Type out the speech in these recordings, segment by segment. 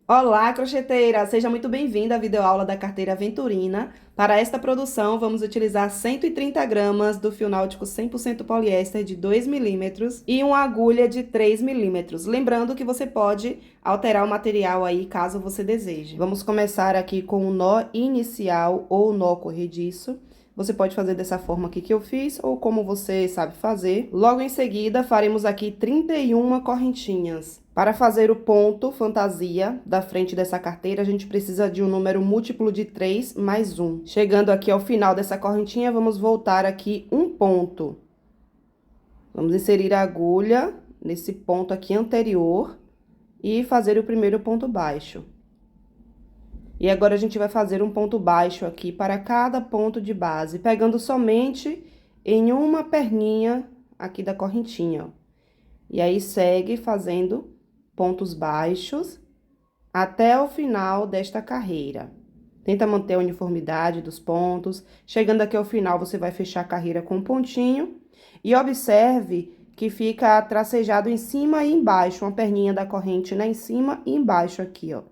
Olá, crocheteira! Seja muito bem-vinda à videoaula da carteira Aventurina. Para esta produção, vamos utilizar 130 gramas do fio náutico 100% poliéster de 2 milímetros e uma agulha de 3 milímetros. Lembrando que você pode alterar o material aí, caso você deseje. Vamos começar aqui com o nó inicial ou nó corrediço. Você pode fazer dessa forma aqui que eu fiz ou como você sabe fazer. Logo em seguida, faremos aqui 31 correntinhas. Para fazer o ponto fantasia da frente dessa carteira, a gente precisa de um número múltiplo de 3 mais 1. Chegando aqui ao final dessa correntinha, vamos voltar aqui um ponto. Vamos inserir a agulha nesse ponto aqui anterior e fazer o primeiro ponto baixo. E agora a gente vai fazer um ponto baixo aqui para cada ponto de base, pegando somente em uma perninha aqui da correntinha, ó. E aí segue fazendo pontos baixos até o final desta carreira. Tenta manter a uniformidade dos pontos. Chegando aqui ao final, você vai fechar a carreira com um pontinho. E observe que fica tracejado em cima e embaixo, uma perninha da corrente, né? Em cima e embaixo aqui, ó.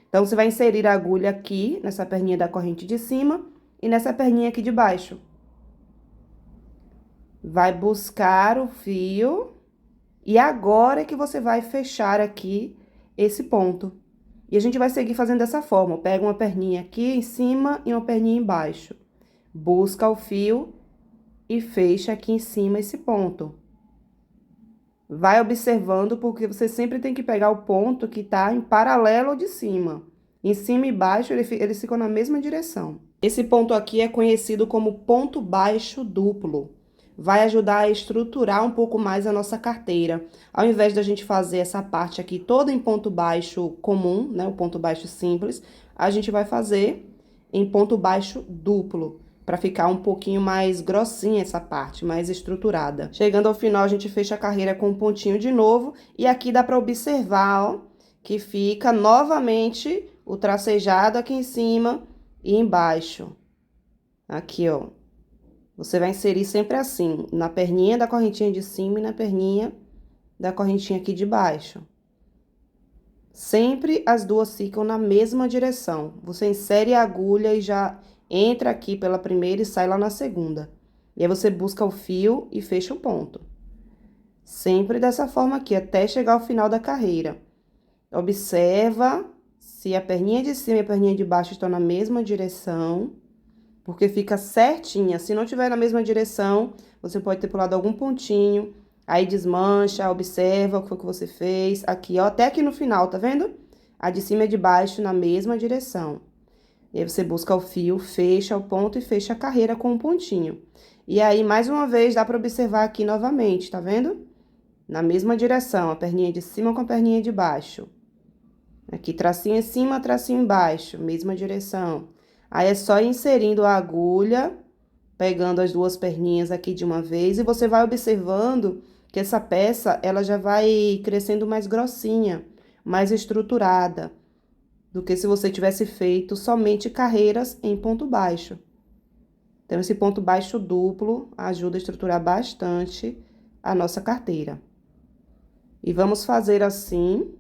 Então, você vai inserir a agulha aqui, nessa perninha da corrente de cima e nessa perninha aqui de baixo. Vai buscar o fio e agora é que você vai fechar aqui esse ponto. E a gente vai seguir fazendo dessa forma. Pega uma perninha aqui em cima e uma perninha embaixo. Busca o fio e fecha aqui em cima esse ponto. Vai observando, porque você sempre tem que pegar o ponto que tá em paralelo ao de cima. Em cima e baixo, eles ficam na mesma direção. Esse ponto aqui é conhecido como ponto baixo duplo. Vai ajudar a estruturar um pouco mais a nossa carteira. Ao invés da gente fazer essa parte aqui toda em ponto baixo comum, né, o ponto baixo simples, a gente vai fazer em ponto baixo duplo, para ficar um pouquinho mais grossinha essa parte, mais estruturada. Chegando ao final, a gente fecha a carreira com um pontinho de novo, e aqui dá para observar, ó, que fica novamente o tracejado aqui em cima e embaixo. Aqui, ó. Você vai inserir sempre assim, na perninha da correntinha de cima e na perninha da correntinha aqui de baixo. Sempre as duas ficam na mesma direção. Você insere a agulha e já entra aqui pela primeira e sai lá na segunda. E aí, você busca o fio e fecha o ponto. Sempre dessa forma aqui, até chegar ao final da carreira. Observa se a perninha de cima e a perninha de baixo estão na mesma direção, porque fica certinha. Se não tiver na mesma direção, você pode ter pulado algum pontinho, aí desmancha, observa o que foi que você fez. Aqui, ó, até aqui no final, tá vendo? A de cima e de baixo na mesma direção. E aí, você busca o fio, fecha o ponto e fecha a carreira com um pontinho. E aí, mais uma vez, dá para observar aqui novamente, tá vendo? Na mesma direção, a perninha de cima com a perninha de baixo. Aqui, tracinho em cima, tracinho embaixo, mesma direção. Aí, é só ir inserindo a agulha, pegando as duas perninhas aqui de uma vez, e você vai observando que essa peça, ela já vai crescendo mais grossinha, mais estruturada, do que se você tivesse feito somente carreiras em ponto baixo. Então, esse ponto baixo duplo ajuda a estruturar bastante a nossa carteira. E vamos fazer assim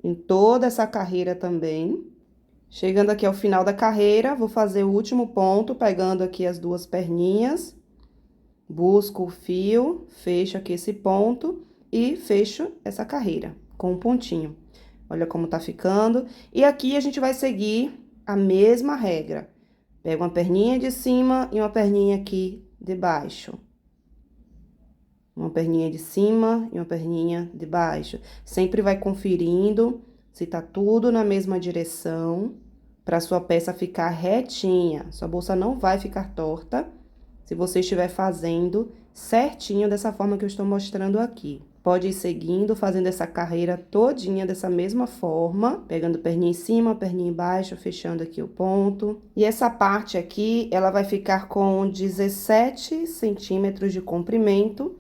em toda essa carreira também. Chegando aqui ao final da carreira, vou fazer o último ponto, pegando aqui as duas perninhas. Busco o fio, fecho aqui esse ponto e fecho essa carreira com um pontinho. Olha como tá ficando. E aqui a gente vai seguir a mesma regra. Pego uma perninha de cima e uma perninha aqui de baixo. Uma perninha de cima e uma perninha de baixo. Sempre vai conferindo se tá tudo na mesma direção, para sua peça ficar retinha. Sua bolsa não vai ficar torta se você estiver fazendo certinho dessa forma que eu estou mostrando aqui. Pode ir seguindo, fazendo essa carreira todinha dessa mesma forma, pegando perninha em cima, perninha embaixo, fechando aqui o ponto. E essa parte aqui, ela vai ficar com 17 centímetros de comprimento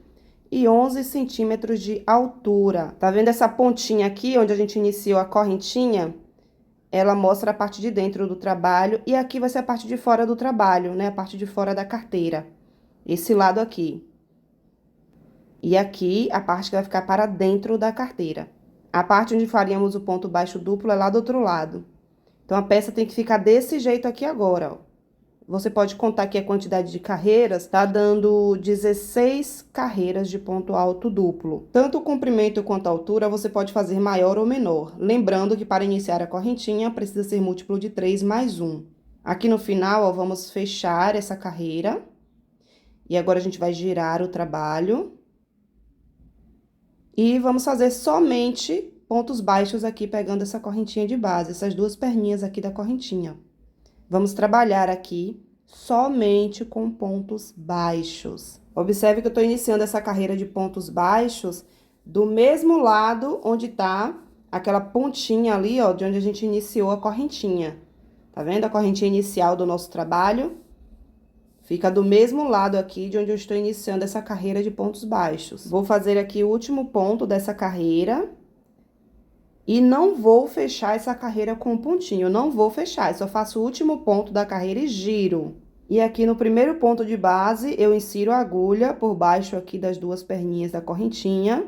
e 11 centímetros de altura. Tá vendo essa pontinha aqui, onde a gente iniciou a correntinha? Ela mostra a parte de dentro do trabalho, e aqui vai ser a parte de fora do trabalho, né? A parte de fora da carteira. Esse lado aqui. E aqui, a parte que vai ficar para dentro da carteira. A parte onde faríamos o ponto baixo duplo é lá do outro lado. Então, a peça tem que ficar desse jeito aqui agora, ó. Você pode contar aqui a quantidade de carreiras, tá dando 16 carreiras de ponto alto duplo. Tanto o comprimento quanto a altura você pode fazer maior ou menor. Lembrando que para iniciar a correntinha precisa ser múltiplo de 3 mais 1. Aqui no final, ó, vamos fechar essa carreira. E agora a gente vai girar o trabalho. E vamos fazer somente pontos baixos aqui, pegando essa correntinha de base, essas duas perninhas aqui da correntinha. Vamos trabalhar aqui somente com pontos baixos. Observe que eu tô iniciando essa carreira de pontos baixos do mesmo lado onde tá aquela pontinha ali, ó, de onde a gente iniciou a correntinha. Tá vendo a correntinha inicial do nosso trabalho? Fica do mesmo lado aqui de onde eu estou iniciando essa carreira de pontos baixos. Vou fazer aqui o último ponto dessa carreira. E não vou fechar essa carreira com um pontinho, não vou fechar, eu só faço o último ponto da carreira e giro. E aqui no primeiro ponto de base, eu insiro a agulha por baixo aqui das duas perninhas da correntinha.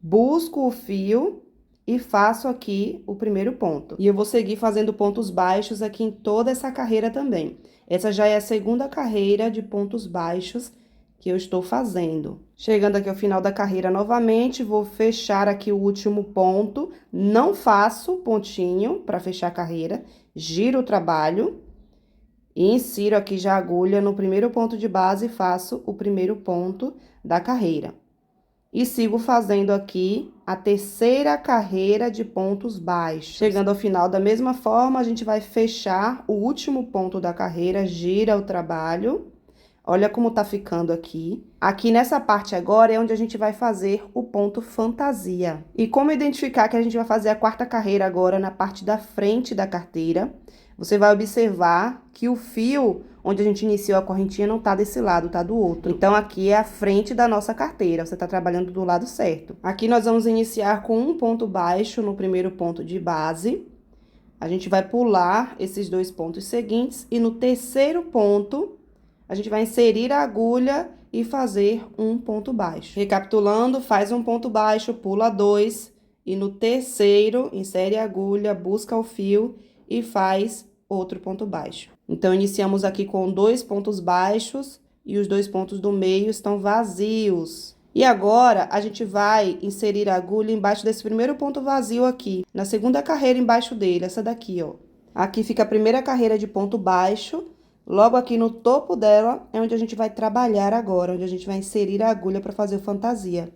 Busco o fio e faço aqui o primeiro ponto. E eu vou seguir fazendo pontos baixos aqui em toda essa carreira também. Essa já é a segunda carreira de pontos baixos que eu estou fazendo. Chegando aqui ao final da carreira novamente, vou fechar aqui o último ponto. Não faço pontinho para fechar a carreira, giro o trabalho e insiro aqui já a agulha no primeiro ponto de base e faço o primeiro ponto da carreira. E sigo fazendo aqui a terceira carreira de pontos baixos. Chegando ao final, da mesma forma, a gente vai fechar o último ponto da carreira, gira o trabalho. Olha como tá ficando aqui. Aqui nessa parte agora é onde a gente vai fazer o ponto fantasia. E como identificar que a gente vai fazer a quarta carreira agora na parte da frente da carteira? Você vai observar que o fio onde a gente iniciou a correntinha não tá desse lado, tá do outro. Então, aqui é a frente da nossa carteira, você tá trabalhando do lado certo. Aqui nós vamos iniciar com um ponto baixo no primeiro ponto de base. A gente vai pular esses dois pontos seguintes e no terceiro ponto a gente vai inserir a agulha e fazer um ponto baixo. Recapitulando, faz um ponto baixo, pula dois e no terceiro insere a agulha, busca o fio e faz outro ponto baixo. Então, iniciamos aqui com dois pontos baixos e os dois pontos do meio estão vazios. E agora, a gente vai inserir a agulha embaixo desse primeiro ponto vazio aqui, na segunda carreira embaixo dele, essa daqui, ó. Aqui fica a primeira carreira de ponto baixo. Logo aqui no topo dela é onde a gente vai trabalhar agora, onde a gente vai inserir a agulha para fazer o fantasia.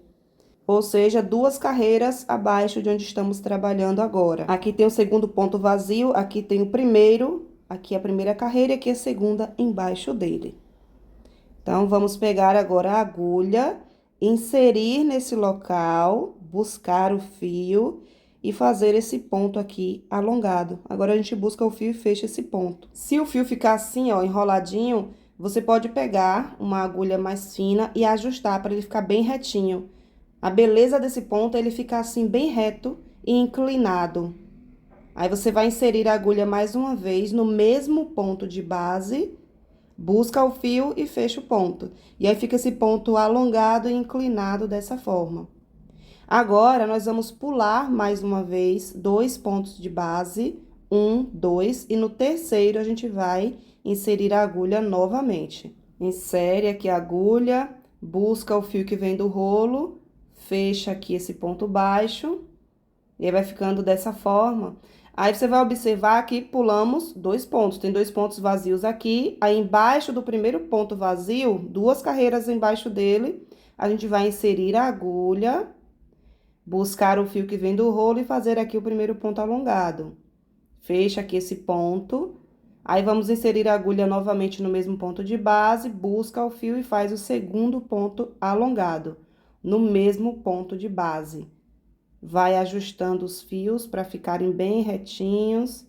Ou seja, duas carreiras abaixo de onde estamos trabalhando agora. Aqui tem o segundo ponto vazio, aqui tem o primeiro, aqui a primeira carreira e aqui a segunda embaixo dele. Então, vamos pegar agora a agulha, inserir nesse local, buscar o fio e fazer esse ponto aqui alongado. Agora, a gente busca o fio e fecha esse ponto. Se o fio ficar assim, ó, enroladinho, você pode pegar uma agulha mais fina e ajustar para ele ficar bem retinho. A beleza desse ponto é ele ficar assim, bem reto e inclinado. Aí, você vai inserir a agulha mais uma vez no mesmo ponto de base, busca o fio e fecha o ponto. E aí, fica esse ponto alongado e inclinado dessa forma. Agora, nós vamos pular mais uma vez dois pontos de base, 1, 2, e no terceiro a gente vai inserir a agulha novamente. Insere aqui a agulha, busca o fio que vem do rolo, fecha aqui esse ponto baixo, e aí vai ficando dessa forma. Aí, você vai observar que pulamos dois pontos, tem dois pontos vazios aqui, aí embaixo do primeiro ponto vazio, duas carreiras embaixo dele, a gente vai inserir a agulha, buscar o fio que vem do rolo e fazer aqui o primeiro ponto alongado. Fecha aqui esse ponto. Aí, vamos inserir a agulha novamente no mesmo ponto de base, busca o fio e faz o segundo ponto alongado, no mesmo ponto de base. Vai ajustando os fios para ficarem bem retinhos.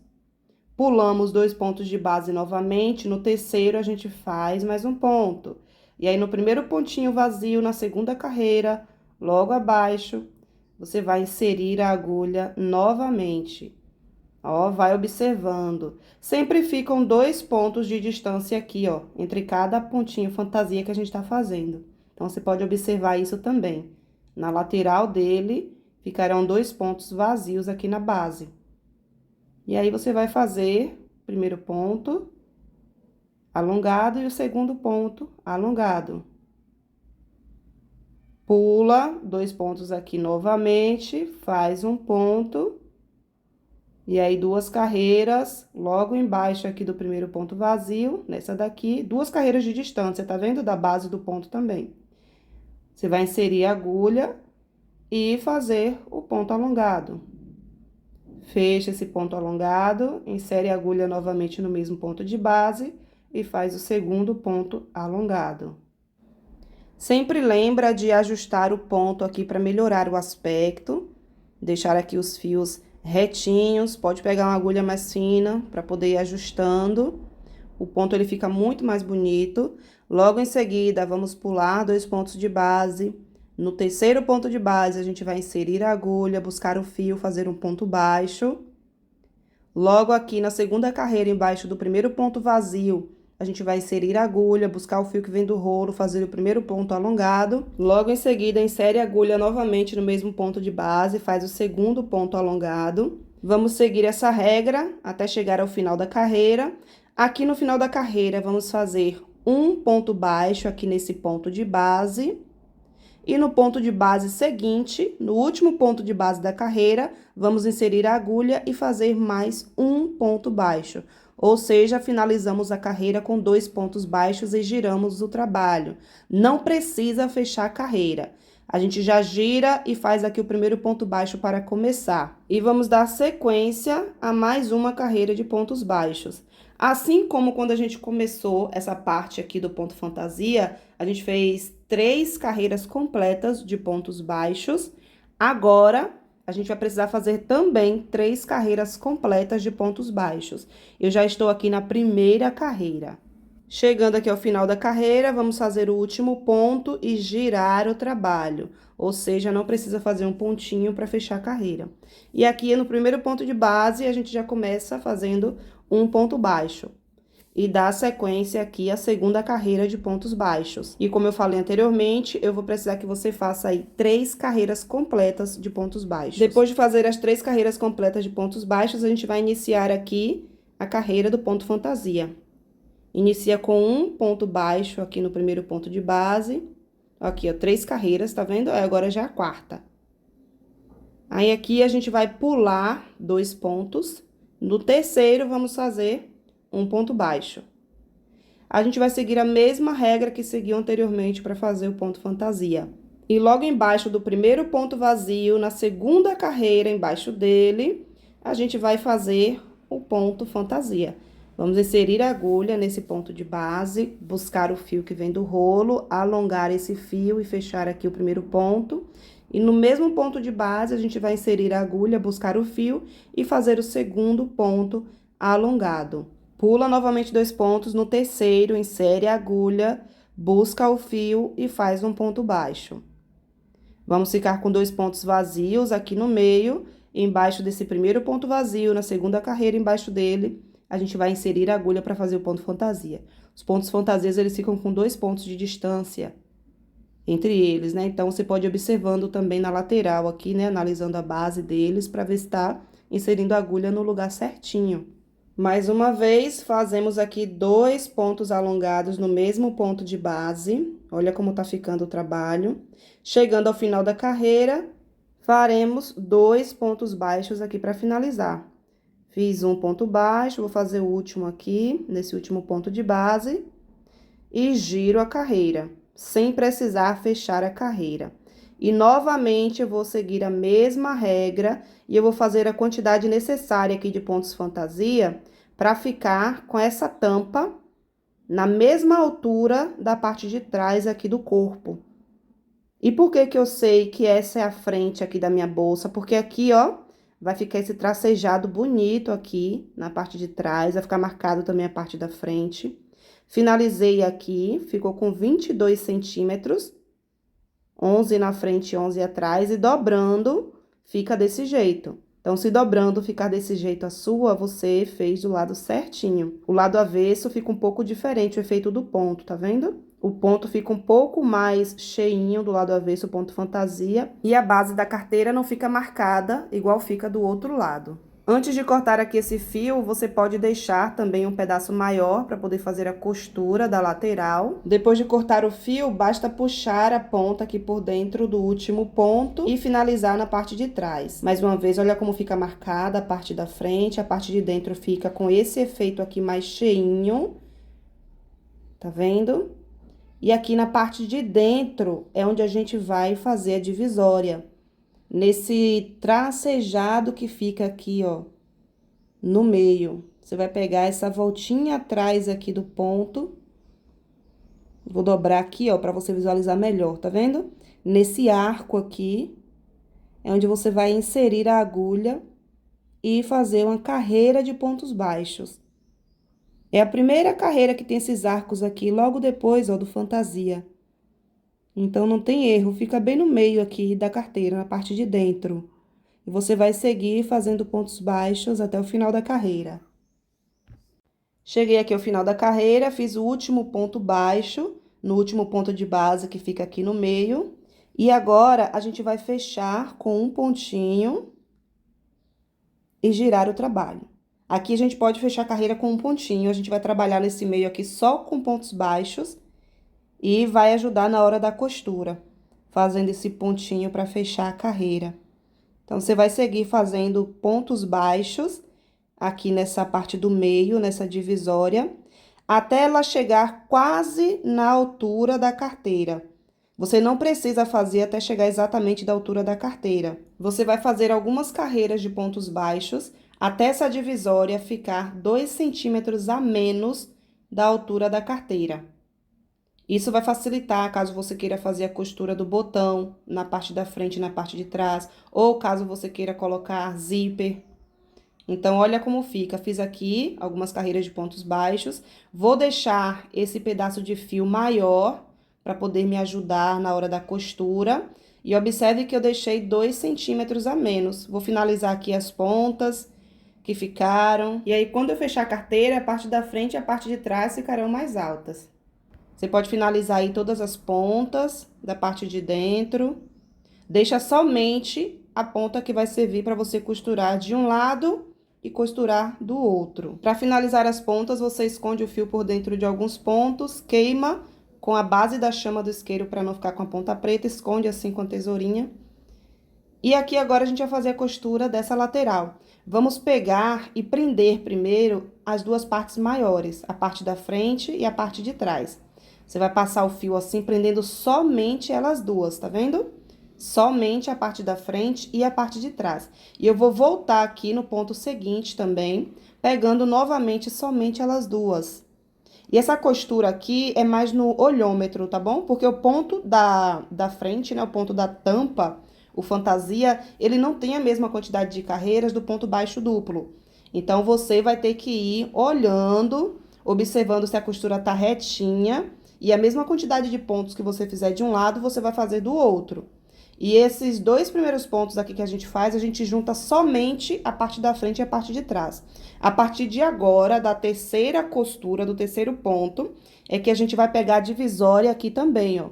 Pulamos dois pontos de base novamente, no terceiro a gente faz mais um ponto. E aí, no primeiro pontinho vazio, na segunda carreira, logo abaixo, você vai inserir a agulha novamente. Ó, vai observando. Sempre ficam dois pontos de distância aqui, ó, entre cada pontinho fantasia que a gente tá fazendo. Então, você pode observar isso também. Na lateral dele ficarão 2 pontos vazios aqui na base. E aí, você vai fazer o primeiro ponto alongado e o segundo ponto alongado. Pula 2 pontos aqui novamente, faz um ponto. E aí, 2 carreiras logo embaixo aqui do primeiro ponto vazio, nessa daqui, 2 carreiras de distância, tá vendo? Da base do ponto também. Você vai inserir a agulha e fazer o ponto alongado. Fecha esse ponto alongado, insere a agulha novamente no mesmo ponto de base e faz o segundo ponto alongado. Sempre lembra de ajustar o ponto aqui para melhorar o aspecto, deixar aqui os fios retinhos, pode pegar uma agulha mais fina para poder ir ajustando. O ponto ele fica muito mais bonito. Logo em seguida, vamos pular 2 pontos de base. No terceiro ponto de base, a gente vai inserir a agulha, buscar o fio, fazer um ponto baixo. Logo aqui na segunda carreira, embaixo do primeiro ponto vazio, a gente vai inserir a agulha, buscar o fio que vem do rolo, fazer o primeiro ponto alongado. Logo em seguida, insere a agulha novamente no mesmo ponto de base, faz o segundo ponto alongado. Vamos seguir essa regra até chegar ao final da carreira. Aqui no final da carreira, vamos fazer um ponto baixo aqui nesse ponto de base. E no ponto de base seguinte, no último ponto de base da carreira, vamos inserir a agulha e fazer mais um ponto baixo. Ou seja, finalizamos a carreira com 2 pontos baixos e giramos o trabalho. Não precisa fechar a carreira. A gente já gira e faz aqui o primeiro ponto baixo para começar. E vamos dar sequência a mais uma carreira de pontos baixos. Assim como quando a gente começou essa parte aqui do ponto fantasia, a gente fez 3 carreiras completas de pontos baixos. Agora, a gente vai precisar fazer também 3 carreiras completas de pontos baixos. Eu já estou aqui na primeira carreira. Chegando aqui ao final da carreira, vamos fazer o último ponto e girar o trabalho. Ou seja, não precisa fazer um pontinho para fechar a carreira. E aqui no primeiro ponto de base, a gente já começa fazendo um ponto baixo. E dá sequência aqui a segunda carreira de pontos baixos. E como eu falei anteriormente, eu vou precisar que você faça aí 3 carreiras completas de pontos baixos. Depois de fazer as 3 carreiras completas de pontos baixos, a gente vai iniciar aqui a carreira do ponto fantasia. Inicia com um ponto baixo aqui no primeiro ponto de base. Aqui, ó, 3 carreiras, tá vendo? Agora já é a quarta. Aí, aqui, a gente vai pular 2 pontos. No terceiro, vamos fazer um ponto baixo. A gente vai seguir a mesma regra que seguiu anteriormente para fazer o ponto fantasia. E logo embaixo do primeiro ponto vazio, na segunda carreira, embaixo dele, a gente vai fazer o ponto fantasia. Vamos inserir a agulha nesse ponto de base, buscar o fio que vem do rolo, alongar esse fio e fechar aqui o primeiro ponto. E no mesmo ponto de base, a gente vai inserir a agulha, buscar o fio e fazer o segundo ponto alongado. Pula novamente 2 pontos, no terceiro, insere a agulha, busca o fio e faz um ponto baixo. Vamos ficar com 2 pontos vazios aqui no meio, embaixo desse primeiro ponto vazio, na segunda carreira, embaixo dele, a gente vai inserir a agulha para fazer o ponto fantasia. Os pontos fantasias, eles ficam com 2 pontos de distância entre eles, né? Então, você pode ir observando também na lateral aqui, né? Analisando a base deles para ver se tá inserindo a agulha no lugar certinho. Mais uma vez, fazemos aqui 2 pontos alongados no mesmo ponto de base. Olha como tá ficando o trabalho. Chegando ao final da carreira, faremos 2 pontos baixos aqui para finalizar. Fiz um ponto baixo, vou fazer o último aqui, nesse último ponto de base, e giro a carreira, sem precisar fechar a carreira. E novamente eu vou seguir a mesma regra e eu vou fazer a quantidade necessária aqui de pontos fantasia para ficar com essa tampa na mesma altura da parte de trás aqui do corpo. E por que que eu sei que essa é a frente aqui da minha bolsa? Porque aqui, ó, vai ficar esse tracejado bonito aqui na parte de trás, vai ficar marcado também a parte da frente. Finalizei aqui, ficou com 22 centímetros, 11 na frente e 11 atrás, e dobrando, fica desse jeito. Então, se dobrando ficar desse jeito a sua, você fez do lado certinho. O lado avesso fica um pouco diferente, o efeito do ponto, tá vendo? O ponto fica um pouco mais cheinho do lado avesso, o ponto fantasia. E a base da carteira não fica marcada, igual fica do outro lado. Antes de cortar aqui esse fio, você pode deixar também um pedaço maior para poder fazer a costura da lateral. Depois de cortar o fio, basta puxar a ponta aqui por dentro do último ponto e finalizar na parte de trás. Mais uma vez, olha como fica marcada a parte da frente, a parte de dentro fica com esse efeito aqui mais cheinho. Tá vendo? E aqui na parte de dentro é onde a gente vai fazer a divisória. Nesse tracejado que fica aqui, ó, no meio. Você vai pegar essa voltinha atrás aqui do ponto. Vou dobrar aqui, ó, pra você visualizar melhor, tá vendo? Nesse arco aqui é onde você vai inserir a agulha e fazer uma carreira de pontos baixos. É a primeira carreira que tem esses arcos aqui, logo depois, ó, do fantasia. Então, não tem erro, fica bem no meio aqui da carteira, na parte de dentro. E você vai seguir fazendo pontos baixos até o final da carreira. Cheguei aqui ao final da carreira, fiz o último ponto baixo, no último ponto de base que fica aqui no meio. E agora, a gente vai fechar com um pontinho e girar o trabalho. Aqui, a gente pode fechar a carreira com um pontinho, a gente vai trabalhar nesse meio aqui só com pontos baixos. E vai ajudar na hora da costura, fazendo esse pontinho para fechar a carreira. Então, você vai seguir fazendo pontos baixos aqui nessa parte do meio, nessa divisória, até ela chegar quase na altura da carteira. Você não precisa fazer até chegar exatamente da altura da carteira. Você vai fazer algumas carreiras de pontos baixos até essa divisória ficar 2 centímetros a menos da altura da carteira. Isso vai facilitar caso você queira fazer a costura do botão na parte da frente e na parte de trás, ou caso você queira colocar zíper. Então, olha como fica. Fiz aqui algumas carreiras de pontos baixos. Vou deixar esse pedaço de fio maior para poder me ajudar na hora da costura. E observe que eu deixei 2 centímetros a menos. Vou finalizar aqui as pontas que ficaram. E aí, quando eu fechar a carteira, a parte da frente e a parte de trás ficarão mais altas. Você pode finalizar aí todas as pontas da parte de dentro. Deixa somente a ponta que vai servir para você costurar de um lado e costurar do outro. Para finalizar as pontas, você esconde o fio por dentro de alguns pontos, queima com a base da chama do isqueiro para não ficar com a ponta preta, esconde assim com a tesourinha. E aqui agora a gente vai fazer a costura dessa lateral. Vamos pegar e prender primeiro as duas partes maiores, a parte da frente e a parte de trás. Você vai passar o fio assim, prendendo somente elas duas, tá vendo? Somente a parte da frente e a parte de trás. E eu vou voltar aqui no ponto seguinte também, pegando novamente somente elas duas. E essa costura aqui é mais no olhômetro, tá bom? Porque o ponto da frente, né, o ponto da tampa, o fantasia, ele não tem a mesma quantidade de carreiras do ponto baixo duplo. Então, você vai ter que ir olhando, observando se a costura tá retinha. E a mesma quantidade de pontos que você fizer de um lado, você vai fazer do outro. E esses 2 primeiros pontos aqui que a gente faz, a gente junta somente a parte da frente e a parte de trás. A partir de agora, da terceira costura, do terceiro ponto, é que a gente vai pegar a divisória aqui também, ó.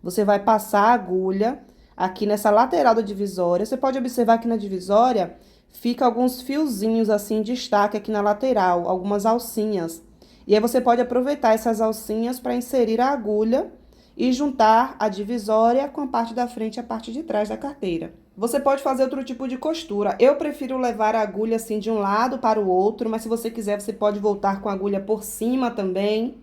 Você vai passar a agulha aqui nessa lateral da divisória. Você pode observar que na divisória fica alguns fiozinhos assim, de destaque aqui na lateral, algumas alcinhas. E aí, você pode aproveitar essas alcinhas para inserir a agulha e juntar a divisória com a parte da frente e a parte de trás da carteira. Você pode fazer outro tipo de costura. Eu prefiro levar a agulha assim de um lado para o outro, mas se você quiser, você pode voltar com a agulha por cima também.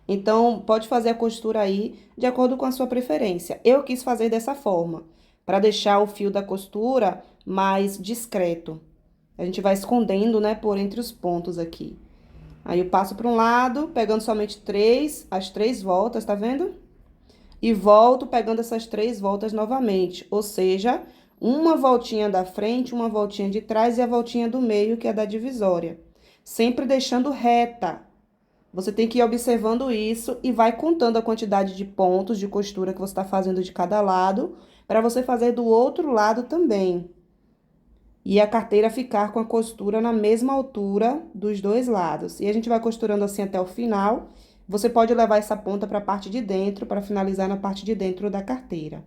Então, pode fazer a costura aí de acordo com a sua preferência. Eu quis fazer dessa forma, para deixar o fio da costura mais discreto. A gente vai escondendo, né, por entre os pontos aqui. Aí, eu passo para um lado, pegando somente as 3 voltas, tá vendo? E volto pegando essas 3 voltas novamente, ou seja, uma voltinha da frente, uma voltinha de trás e a voltinha do meio, que é da divisória. Sempre deixando reta. Você tem que ir observando isso e vai contando a quantidade de pontos de costura que você está fazendo de cada lado, para você fazer do outro lado também. E a carteira ficar com a costura na mesma altura dos 2 lados. E a gente vai costurando assim até o final. você pode levar essa ponta para a parte de dentro, para finalizar na parte de dentro da carteira.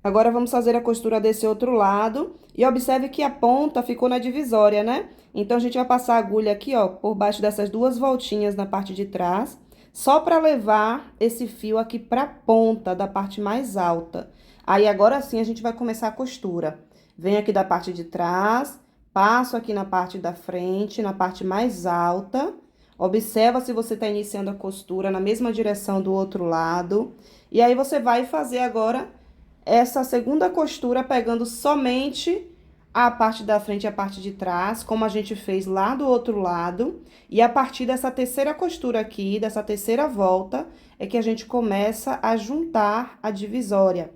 Agora, vamos fazer a costura desse outro lado. E observe que a ponta ficou na divisória, né? Então, a gente vai passar a agulha aqui, ó, por baixo dessas duas voltinhas na parte de trás, só para levar esse fio aqui para a ponta da parte mais alta. Aí, agora sim, a gente vai começar a costura. Venho aqui da parte de trás, passo aqui na parte da frente, na parte mais alta. Observa se você tá iniciando a costura na mesma direção do outro lado. E aí, você vai fazer agora essa segunda costura pegando somente a parte da frente e a parte de trás, como a gente fez lá do outro lado. E a partir dessa terceira costura aqui, dessa terceira volta, é que a gente começa a juntar a divisória.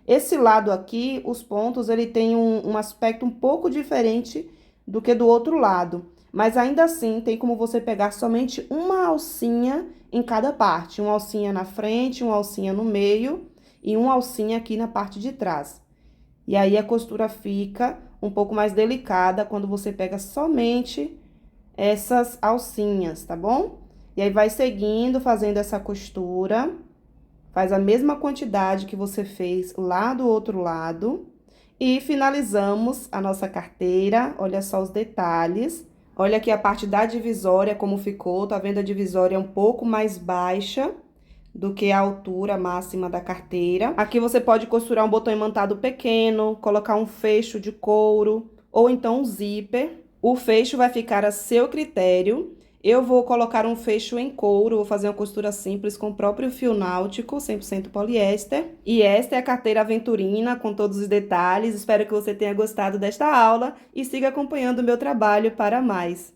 Esse lado aqui, os pontos, ele tem um aspecto um pouco diferente do que do outro lado. Mas ainda assim, tem como você pegar somente uma alcinha em cada parte. Uma alcinha na frente, uma alcinha no meio e uma alcinha aqui na parte de trás. E aí, a costura fica um pouco mais delicada quando você pega somente essas alcinhas, tá bom? E aí, vai seguindo, fazendo essa costura. Faz a mesma quantidade que você fez lá do outro lado. E finalizamos a nossa carteira. Olha só os detalhes. Olha aqui a parte da divisória, como ficou. Tá vendo? A divisória é um pouco mais baixa do que a altura máxima da carteira. Aqui você pode costurar um botão imantado pequeno, colocar um fecho de couro ou então um zíper. O fecho vai ficar a seu critério. Eu vou colocar um fecho em couro, vou fazer uma costura simples com o próprio fio náutico, 100% poliéster. E esta é a carteira aventurina com todos os detalhes. Espero que você tenha gostado desta aula e siga acompanhando o meu trabalho para mais.